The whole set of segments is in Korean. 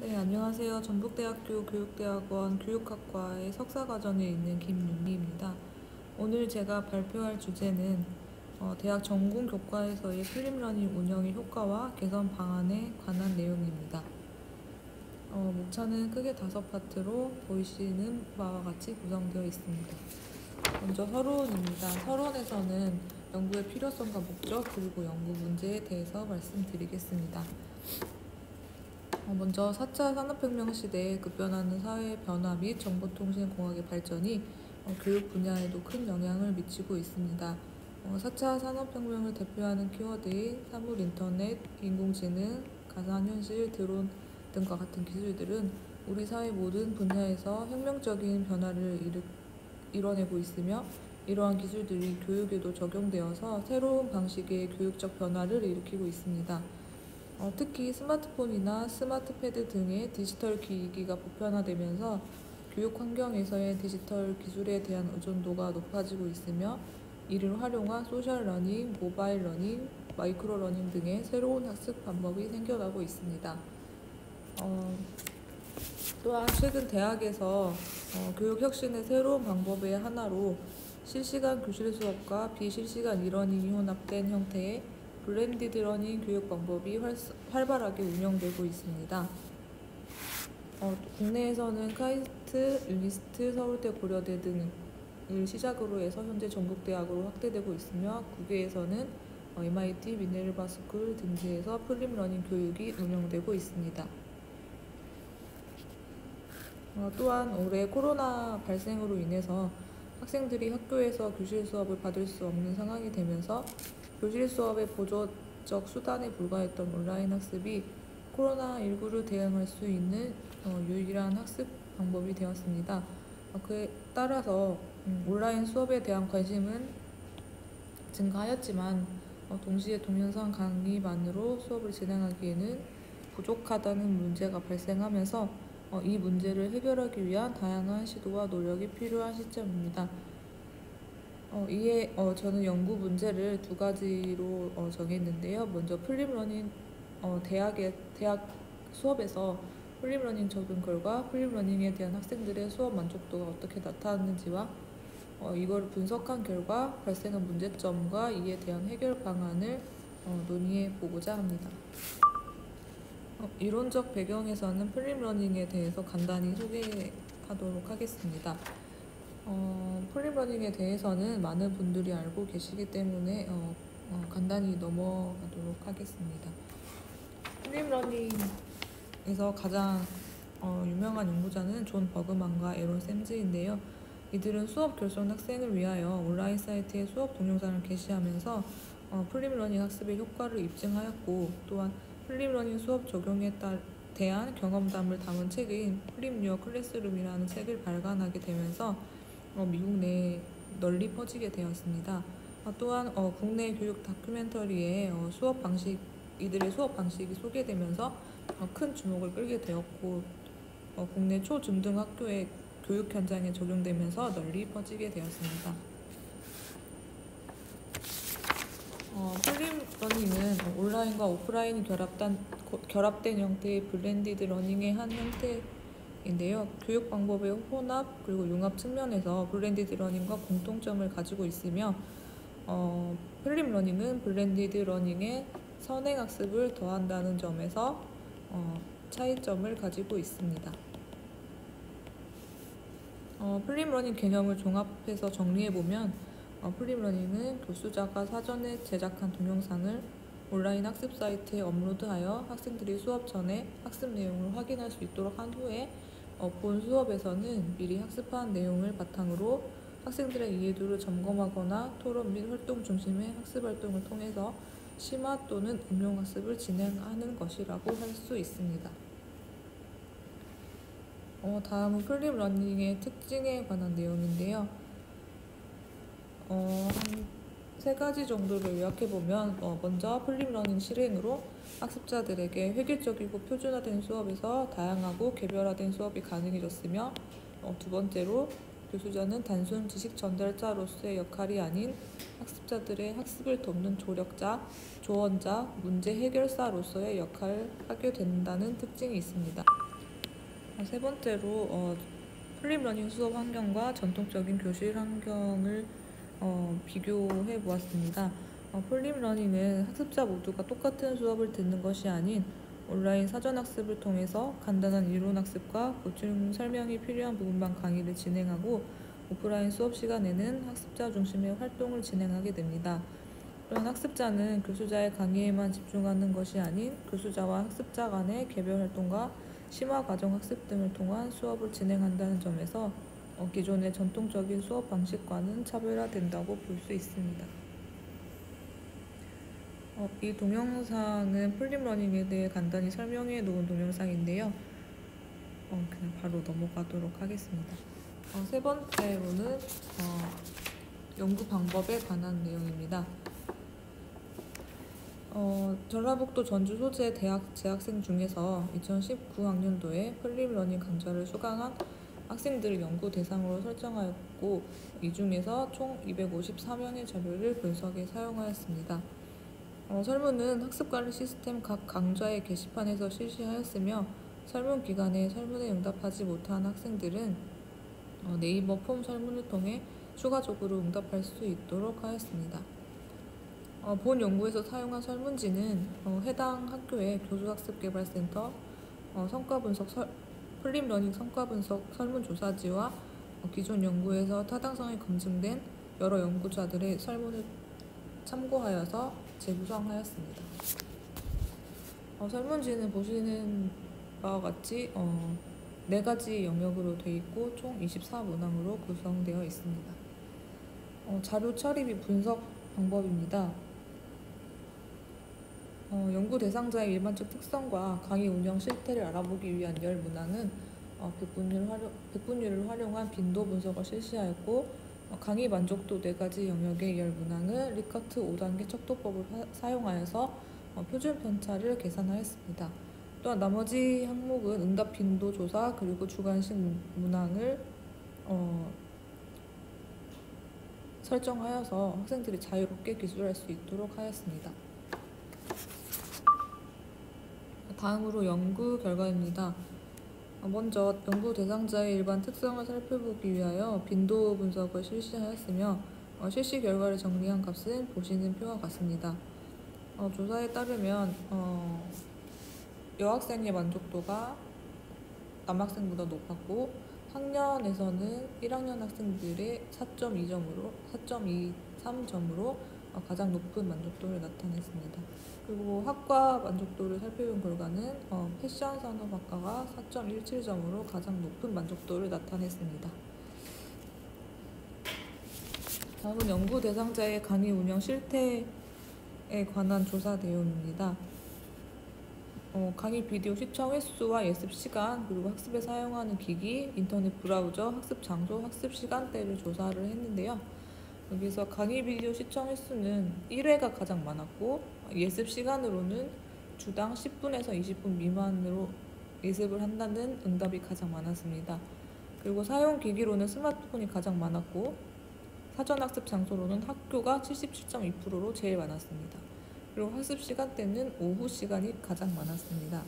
네, 안녕하세요. 전북대학교 교육대학원 교육학과의 석사과정에 있는 김윤리입니다. 오늘 제가 발표할 주제는 대학 전공 교과에서의 플립러닝 운영의 효과와 개선 방안에 관한 내용입니다. 목차는 크게 5파트로 보이시는 바와 같이 구성되어 있습니다. 먼저 서론입니다. 서론에서는 연구의 필요성과 목적 그리고 연구 문제에 대해서 말씀드리겠습니다. 먼저 4차 산업혁명 시대에 급변하는 사회의 변화 및 정보통신공학의 발전이 교육 분야에도 큰 영향을 미치고 있습니다. 4차 산업혁명을 대표하는 키워드인 사물 인터넷, 인공지능, 가상현실, 드론 등과 같은 기술들은 우리 사회 모든 분야에서 혁명적인 변화를 이뤄내고 있으며 이러한 기술들이 교육에도 적용되어서 새로운 방식의 교육적 변화를 일으키고 있습니다. 특히 스마트폰이나 스마트패드 등의 디지털 기기가 보편화되면서 교육 환경에서의 디지털 기술에 대한 의존도가 높아지고 있으며 이를 활용한 소셜 러닝, 모바일 러닝, 마이크로 러닝 등의 새로운 학습 방법이 생겨나고 있습니다. 또한 최근 대학에서 교육 혁신의 새로운 방법의 하나로 실시간 교실 수업과 비실시간 이러닝이 혼합된 형태의 블렌디드 러닝 교육 방법이 활발하게 운영되고 있습니다. 국내에서는 카이스트, 유니스트, 서울대, 고려대 등을 시작으로 해서 현재 전국대학으로 확대되고 있으며 국외에서는 MIT, 미네르바 스쿨 등지에서 플립러닝 교육이 운영되고 있습니다. 또한 올해 코로나 발생으로 인해서 학생들이 학교에서 교실 수업을 받을 수 없는 상황이 되면서 교실 수업의 보조적 수단에 불과했던 온라인 학습이 코로나19를 대응할 수 있는 유일한 학습 방법이 되었습니다. 그에 따라서 온라인 수업에 대한 관심은 증가하였지만 동시에 동영상 강의만으로 수업을 진행하기에는 부족하다는 문제가 발생하면서 이 문제를 해결하기 위한 다양한 시도와 노력이 필요한 시점입니다. 이에 저는 연구 문제를 2가지로 정했는데요. 먼저 플립러닝 대학 수업에서 플립러닝 적용 결과 플립러닝에 대한 학생들의 수업 만족도가 어떻게 나타났는지와 이걸 분석한 결과 발생한 문제점과 이에 대한 해결 방안을 논의해 보고자 합니다. 이론적 배경에서는 플립러닝에 대해서 간단히 소개하도록 하겠습니다. 플립러닝에 대해서는 많은 분들이 알고 계시기 때문에 간단히 넘어가도록 하겠습니다. 플립러닝에서 가장 유명한 연구자는 존 버그만과 에론 샘즈인데요. 이들은 수업 결손 학생을 위하여 온라인 사이트에 수업 동영상을 게시하면서 플립러닝 학습의 효과를 입증하였고 또한 플립러닝 수업 적용에 대한 경험담을 담은 책인 플립 유어 클래스룸이라는 책을 발간하게 되면서 미국 내에 널리 퍼지게 되었습니다. 또한 국내 교육 다큐멘터리에 이들의 수업 방식이 소개되면서 큰 주목을 끌게 되었고 국내 초중등 학교의 교육 현장에 적용되면서 널리 퍼지게 되었습니다. 플립러닝은 온라인과 오프라인이 결합된 형태의 블렌디드 러닝의 한 형태인데요. 교육 방법의 혼합 그리고 융합 측면에서 블렌디드 러닝과 공통점을 가지고 있으며 플립러닝은 블렌디드 러닝에 선행학습을 더한다는 점에서 차이점을 가지고 있습니다. 플립러닝 개념을 종합해서 정리해보면 플립러닝은 교수자가 사전에 제작한 동영상을 온라인 학습 사이트에 업로드하여 학생들이 수업 전에 학습 내용을 확인할 수 있도록 한 후에 본 수업에서는 미리 학습한 내용을 바탕으로 학생들의 이해도를 점검하거나 토론 및 활동 중심의 학습 활동을 통해서 심화 또는 응용 학습을 진행하는 것이라고 할 수 있습니다. 다음은 플립러닝의 특징에 관한 내용인데요. 한 3가지 정도를 요약해보면 먼저 플립러닝 실행으로 학습자들에게 획일적이고 표준화된 수업에서 다양하고 개별화된 수업이 가능해졌으며 2번째로 교수자는 단순 지식 전달자로서의 역할이 아닌 학습자들의 학습을 돕는 조력자, 조언자, 문제 해결사로서의 역할을 하게 된다는 특징이 있습니다. 세 번째로 플립 러닝 수업 환경과 전통적인 교실 환경을 비교해 보았습니다. 플립 러닝은 학습자 모두가 똑같은 수업을 듣는 것이 아닌 온라인 사전 학습을 통해서 간단한 이론 학습과 보충 설명이 필요한 부분만 강의를 진행하고, 오프라인 수업 시간에는 학습자 중심의 활동을 진행하게 됩니다. 또한 학습자는 교수자의 강의에만 집중하는 것이 아닌 교수자와 학습자 간의 개별 활동과 심화 과정 학습 등을 통한 수업을 진행한다는 점에서 기존의 전통적인 수업 방식과는 차별화된다고 볼 수 있습니다. 이 동영상은 플립 러닝에 대해 간단히 설명해 놓은 동영상인데요. 그냥 바로 넘어가도록 하겠습니다. 세 번째로는 연구 방법에 관한 내용입니다. 전라북도 전주 소재 대학 재학생 중에서 2019학년도에 플립 러닝 강좌를 수강한 학생들을 연구 대상으로 설정하였고, 이 중에서 총 254명의 자료를 분석에 사용하였습니다. 설문은 학습관리 시스템 각 강좌의 게시판에서 실시하였으며, 설문 기간에 설문에 응답하지 못한 학생들은 네이버 폼 설문을 통해 추가적으로 응답할 수 있도록 하였습니다. 본 연구에서 사용한 설문지는 해당 학교의 교수학습개발센터 성과분석 플립 러닝 성과분석 설문조사지와 기존 연구에서 타당성이 검증된 여러 연구자들의 설문을 참고하여서 재구성하였습니다. 설문지는 보시는 바와 같이 4가지 영역으로 되어 있고 총 24문항으로 구성되어 있습니다. 자료 처리 및 분석 방법입니다. 연구 대상자의 일반적 특성과 강의 운영 실태를 알아보기 위한 10문항은 백분율을 활용한 빈도 분석을 실시하였고, 강의 만족도 4가지 영역의 10문항은 리커트 5단계 척도법을 사용하여서 표준 편차를 계산하였습니다. 또한 나머지 항목은 응답 빈도 조사 그리고 주관식 문항을 설정하여서 학생들이 자유롭게 기술할 수 있도록 하였습니다. 다음으로 연구 결과입니다. 먼저 연구 대상자의 일반 특성을 살펴보기 위하여 빈도 분석을 실시하였으며, 실시 결과를 정리한 값은 보시는 표와 같습니다. 조사에 따르면 여학생의 만족도가 남학생보다 높았고, 학년에서는 1학년 학생들의 4.23점으로 가장 높은 만족도를 나타냈습니다. 그리고 학과 만족도를 살펴본 결과는 패션 산업학과가 4.17점으로 가장 높은 만족도를 나타냈습니다. 다음은 연구 대상자의 강의 운영 실태에 관한 조사 내용입니다. 강의 비디오 시청 횟수와 예습 시간, 그리고 학습에 사용하는 기기, 인터넷 브라우저, 학습 장소, 학습 시간대를 조사를 했는데요. 여기서 강의 비디오 시청 횟수는 1회가 가장 많았고, 예습 시간으로는 주당 10분에서 20분 미만으로 예습을 한다는 응답이 가장 많았습니다. 그리고 사용 기기로는 스마트폰이 가장 많았고, 사전 학습 장소로는 학교가 77.2%로 제일 많았습니다. 그리고 학습 시간대는 오후 시간이 가장 많았습니다.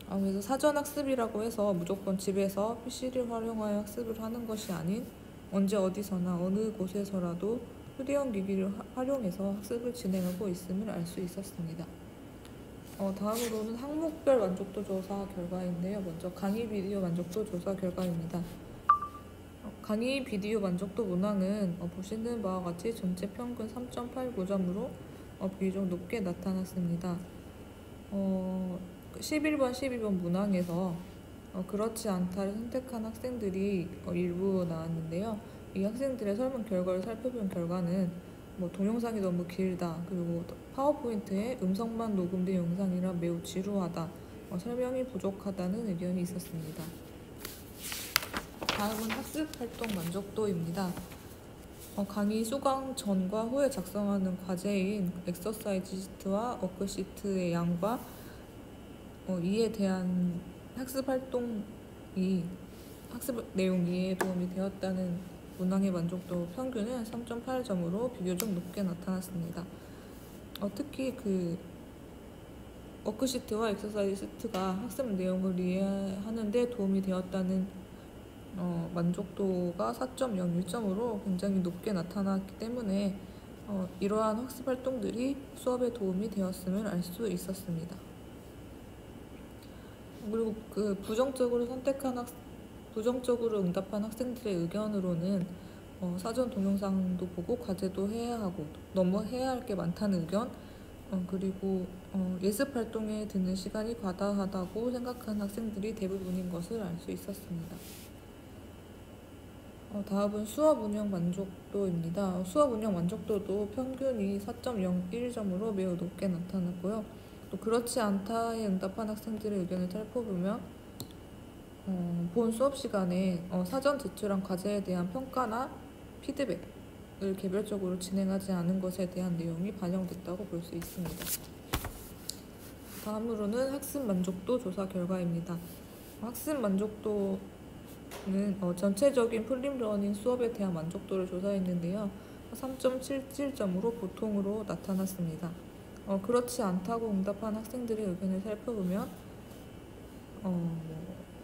그래서 사전 학습이라고 해서 무조건 집에서 PC를 활용하여 학습을 하는 것이 아닌 언제 어디서나 어느 곳에서라도 휴대용 기기를 활용해서 학습을 진행하고 있음을 알 수 있었습니다. 다음으로는 항목별 만족도 조사 결과인데요. 먼저 강의 비디오 만족도 조사 결과입니다. 강의 비디오 만족도 문항은 보시는 바와 같이 전체 평균 3.89점으로 비교적 높게 나타났습니다. 11번, 12번 문항에서 그렇지 않다를 선택한 학생들이 일부 나왔는데요. 이 학생들의 설문 결과를 살펴본 결과는 동영상이 너무 길다, 그리고 파워포인트에 음성만 녹음된 영상이라 매우 지루하다, 설명이 부족하다는 의견이 있었습니다. 다음은 학습 활동 만족도입니다. 강의 수강 전과 후에 작성하는 과제인 엑서사이즈 시트와 워크시트의 양과 이에 대한 학습 내용 이해에 도움이 되었다는 문항의 만족도 평균은 3.8점으로 비교적 높게 나타났습니다. 특히 워크시트와 엑서사이즈 시트가 학습 내용을 이해하는 데 도움이 되었다는 만족도가 4.01점으로 굉장히 높게 나타났기 때문에 이러한 학습 활동들이 수업에 도움이 되었음을 알 수 있었습니다. 그리고 그 부정적으로 응답한 학생들의 의견으로는 사전 동영상도 보고 과제도 해야 하고 너무 해야 할 게 많다는 의견, 그리고 예습 활동에 드는 시간이 과다하다고 생각한 학생들이 대부분인 것을 알 수 있었습니다. 다음은 수업 운영 만족도입니다. 수업 운영 만족도도 평균이 4.01점으로 매우 높게 나타났고요. 또 그렇지 않다에 응답한 학생들의 의견을 살펴보면 본 수업 시간에 사전 제출한 과제에 대한 평가나 피드백을 개별적으로 진행하지 않은 것에 대한 내용이 반영됐다고 볼 수 있습니다. 다음으로는 학습 만족도 조사 결과입니다. 학습 만족도는 전체적인 풀립러닝 수업에 대한 만족도를 조사했는데요. 3.77점으로 보통으로 나타났습니다. 그렇지 않다고 응답한 학생들의 의견을 살펴보면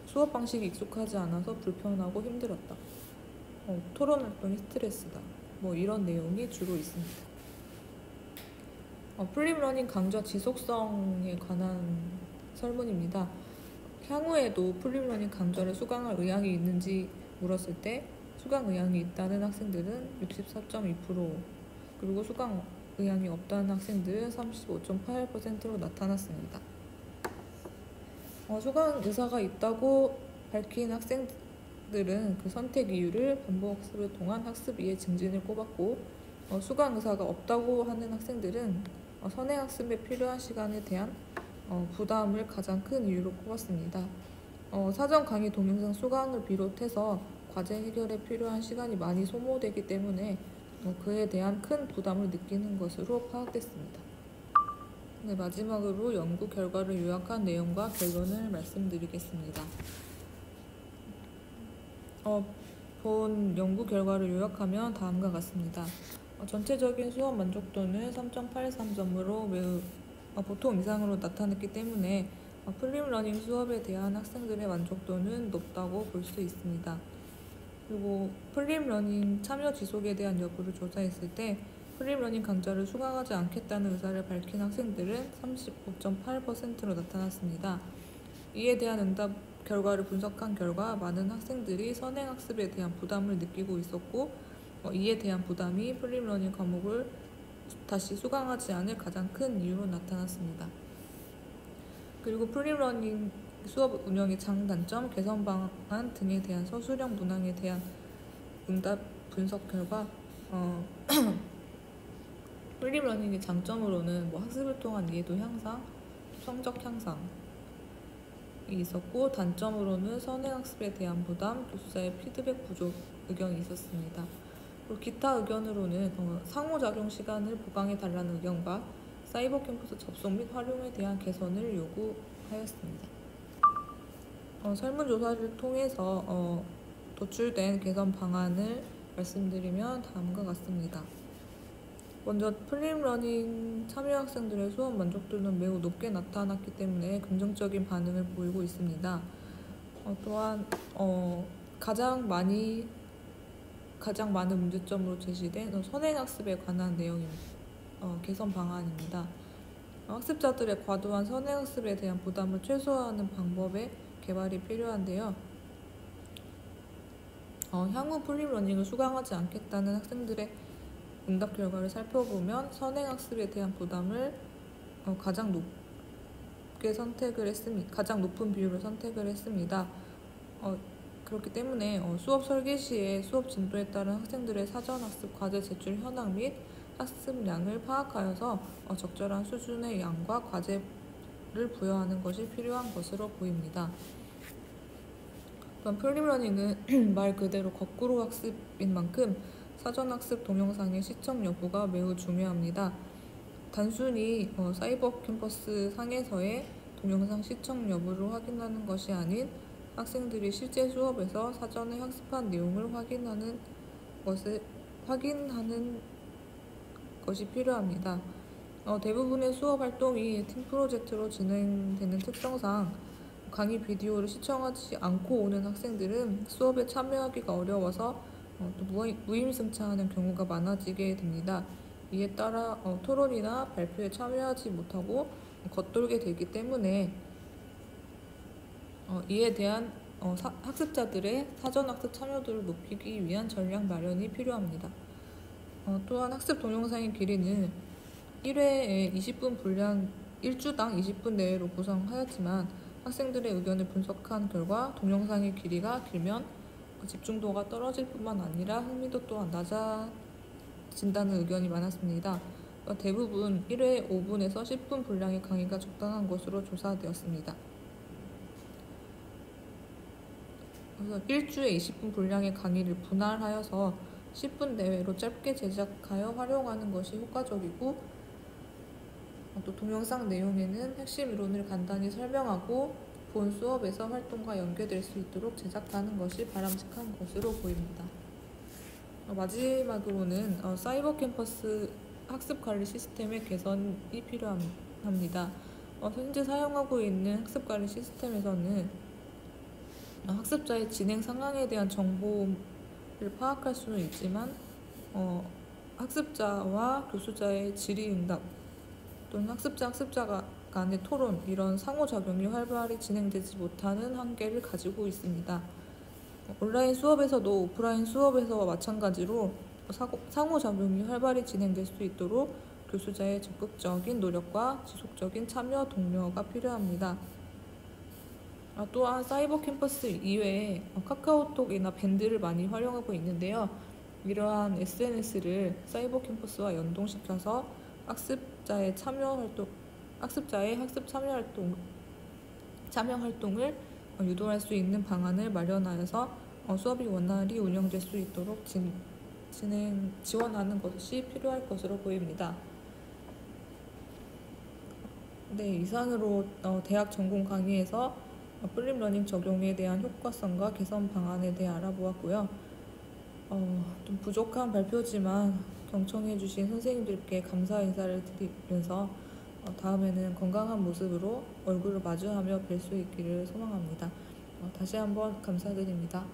수업 방식이 익숙하지 않아서 불편하고 힘들었다. 토론 활동이 스트레스다. 이런 내용이 주로 있습니다. 풀립러닝 강좌 지속성에 관한 설문입니다. 향후에도 풀립러닝 강좌를 수강할 의향이 있는지 물었을 때 수강 의향이 있다는 학생들은 64.2%, 그리고 수강 의향이 없다는 학생들은 35.8%로 나타났습니다. 수강 의사가 있다고 밝힌 학생들은 그 선택 이유를 반복 학습을 통한 학습 이해 증진을 꼽았고, 수강 의사가 없다고 하는 학생들은 선행 학습에 필요한 시간에 대한 부담을 가장 큰 이유로 꼽았습니다. 사전 강의 동영상 수강을 비롯해서 과제 해결에 필요한 시간이 많이 소모되기 때문에 그에 대한 큰 부담을 느끼는 것으로 파악됐습니다. 네, 마지막으로 연구 결과를 요약한 내용과 결론을 말씀드리겠습니다. 본 연구 결과를 요약하면 다음과 같습니다. 전체적인 수업 만족도는 3.83점으로 매우 보통 이상으로 나타났기 때문에 풀립러닝 수업에 대한 학생들의 만족도는 높다고 볼 수 있습니다. 그리고 풀립러닝 참여 지속에 대한 여부를 조사했을 때 풀립러닝 강좌를 수강하지 않겠다는 의사를 밝힌 학생들은 35.8%로 나타났습니다. 이에 대한 응답 결과를 분석한 결과 많은 학생들이 선행학습에 대한 부담을 느끼고 있었고, 이에 대한 부담이 풀립러닝 과목을 다시 수강하지 않을 가장 큰 이유로 나타났습니다. 그리고 풀립러닝 수업 운영의 장단점, 개선 방안 등에 대한 서술형 문항에 대한 응답 분석 결과 풀립러닝의 장점으로는 학습을 통한 이해도 향상, 성적 향상이 있었고, 단점으로는 선행학습에 대한 부담, 교수자의 피드백 부족 의견이 있었습니다. 그리고 기타 의견으로는 상호작용 시간을 보강해달라는 의견과 사이버 캠퍼스 접속 및 활용에 대한 개선을 요구하였습니다. 설문조사를 통해서 도출된 개선 방안을 말씀드리면 다음과 같습니다. 먼저 풀립러닝 참여 학생들의 수업 만족도는 매우 높게 나타났기 때문에 긍정적인 반응을 보이고 있습니다. 또한 가장 많은 문제점으로 제시된 선행학습에 관한 내용입니다. 개선 방안입니다. 학습자들의 과도한 선행학습에 대한 부담을 최소화하는 방법의 개발이 필요한데요. 향후 풀립러닝을 수강하지 않겠다는 학생들의 응답 결과를 살펴보면 선행학습에 대한 부담을 가장 높은 비율을 선택을 했습니다. 그렇기 때문에 수업 설계 시에 수업 진도에 따른 학생들의 사전학습 과제 제출 현황 및 학습량을 파악하여서 적절한 수준의 양과 과제를 부여하는 것이 필요한 것으로 보입니다. 또한 풀립러닝은 말 그대로 거꾸로 학습인 만큼 사전학습 동영상의 시청 여부가 매우 중요합니다. 단순히 사이버 캠퍼스 상에서의 동영상 시청 여부를 확인하는 것이 아닌 학생들이 실제 수업에서 사전에 학습한 내용을 확인하는 것이 필요합니다. 대부분의 수업 활동이 팀 프로젝트로 진행되는 특성상 강의 비디오를 시청하지 않고 오는 학생들은 수업에 참여하기가 어려워서 또 무임승차하는 경우가 많아지게 됩니다. 이에 따라 토론이나 발표에 참여하지 못하고 겉돌게 되기 때문에 이에 대한 학습자들의 사전학습 참여도를 높이기 위한 전략 마련이 필요합니다. 또한 학습 동영상의 길이는 1회에 20분 분량 1주당 20분 내외로 구성하였지만 학생들의 의견을 분석한 결과 동영상의 길이가 길면 집중도가 떨어질 뿐만 아니라 흥미도 또한 낮아진다는 의견이 많았습니다. 대부분 1회에 5분에서 10분 분량의 강의가 적당한 것으로 조사되었습니다. 그래서 1주에 20분 분량의 강의를 분할하여서 10분 내외로 짧게 제작하여 활용하는 것이 효과적이고 또 동영상 내용에는 핵심 이론을 간단히 설명하고 본 수업에서 활동과 연계될 수 있도록 제작하는 것이 바람직한 것으로 보입니다. 마지막으로는 사이버 캠퍼스 학습 관리 시스템의 개선이 필요합니다. 현재 사용하고 있는 학습 관리 시스템에서는 학습자의 진행 상황에 대한 정보를 파악할 수는 있지만 학습자와 교수자의 질의응답 또는 학습자 간의 토론 이런 상호작용이 활발히 진행되지 못하는 한계를 가지고 있습니다. 온라인 수업에서도 오프라인 수업에서와 마찬가지로 상호작용이 활발히 진행될 수 있도록 교수자의 적극적인 노력과 지속적인 참여 독려가 필요합니다. 또한 사이버 캠퍼스 이외에 카카오톡이나 밴드를 많이 활용하고 있는데요. 이러한 SNS를 사이버 캠퍼스와 연동시켜서 학습자의 학습 참여 활동을 유도할 수 있는 방안을 마련하여서 수업이 원활히 운영될 수 있도록 지원하는 것이 필요할 것으로 보입니다. 네, 이상으로 대학 전공 강의에서 플립러닝 적용에 대한 효과성과 개선 방안에 대해 알아보았고요. 좀 부족한 발표지만 경청해주신 선생님들께 감사 인사를 드리면서 다음에는 건강한 모습으로 얼굴을 마주하며 뵐 수 있기를 소망합니다. 다시 한번 감사드립니다.